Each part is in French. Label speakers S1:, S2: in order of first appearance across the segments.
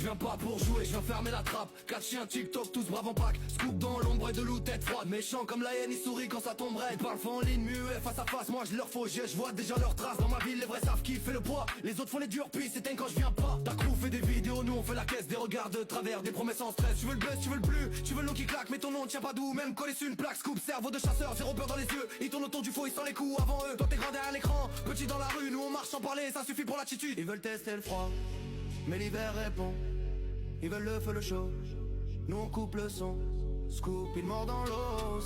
S1: viens pas pour jouer, je viens fermer la trappe. 4 chiens TikTok, tous braves en pack. Scoop dans l'ombre et de loup tête froide. Méchant comme la haine, il sourit quand ça tomberait. Ils parlent en ligne, muet face à face. Moi je leur faux je vois déjà leurs traces. Dans ma ville, les vrais savent qui fait le poids. Les autres font les durs, puis s'éteignent quand je viens pas. Ta crew fait des vidéos, nous on fait la caisse. Des regards de travers, des promesses en stress. Tu veux le buzz, tu veux le plus, tu veux le nom qui claque. Mais ton nom tient pas d'où, même collé sur une plaque. Scoop, cerveau de chasseur, zéro peur dans les yeux. Ils tournent autour du faux, ils sentent les coups avant eux. Toi t'es grand derrière l'écran, petit dans la rue. Nous on marche sans parler, ça suffit pour l'attitude. Ils veulent tester le froid, mais l'hiver répond. Ils veulent le feu, le chaud, nous on coupe le son. Scoop, il mord dans l'os,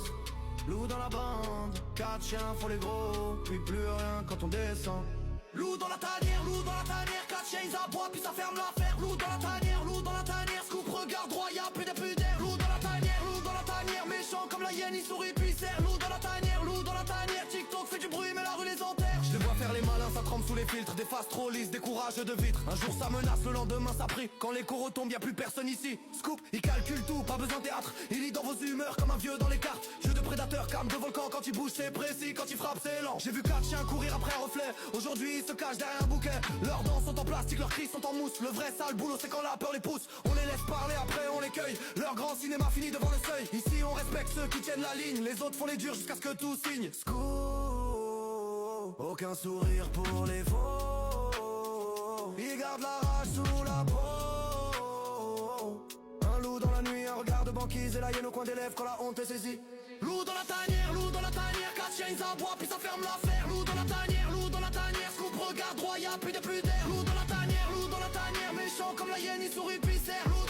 S1: loup dans la bande. 4 chiens font les gros, puis plus rien quand on descend. Loup dans la tanière, 4 chiens ils aboient puis ça ferme l'affaire. Loup dans la tanière, Scoop regarde droit, y'a plus de pudeur. Loup dans la tanière, méchant comme la hyène, il sourit puis serre. Loup dans la tanière, TikTok fait du bruit mais la rue les enterre. Je les vois faire les malins, ça trempe sous les filtres. Des faces trop lisses, des courages de vitres. Un jour ça menace, le lendemain ça prie. Quand l'écho retombe, y'a plus personne ici. Scoop, il calcule tout, pas besoin de théâtre. Il lit dans vos humeurs comme un vieux dans les cartes. Jeu de prédateur, calme de volcan. Quand il bouge c'est précis, quand il frappe c'est lent. J'ai vu 4 chiens courir après un reflet. Aujourd'hui ils se cachent derrière un bouquet. Leurs dents sont en plastique, leurs cris sont en mousse. Le vrai sale boulot c'est quand la peur les pousse. On les laisse parler, après on les cueille. Leur grand cinéma finit devant le seuil. Ici on respecte ceux qui tiennent la ligne. Les autres font les durs jusqu'à ce que tout signe. Scoop, aucun sourire pour les faux. Ils gardent la rage sous la peau. Un loup dans la nuit, un regard de banquise et la hyène au coin des lèvres quand la honte est saisie. Loup dans la tanière, 4 chiens ils aboient puis ça ferme l'affaire. Loup dans la tanière, Scoop regarde droit, y'a plus de pudeur. Loup dans la tanière, méchant comme la hyène, il sourit puis serre. Loup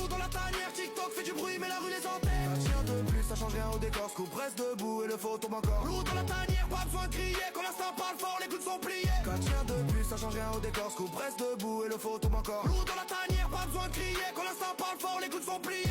S1: dans la tanière, TikTok fait du bruit mais la rue les enterre. 4 chiens de plus, ça change rien au décor. Scoop reste debout et le faux tombe encore. Loup dans la tanière, pas besoin de crier, quand l'instinct parle fort, les coudes sont pliés. 4 chiens de plus, ça change rien au décor. Scoop reste debout et le faux tombe encore. Loup dans la tanière, pas besoin de crier, quand l'instinct parle fort, les coudes sont pliés.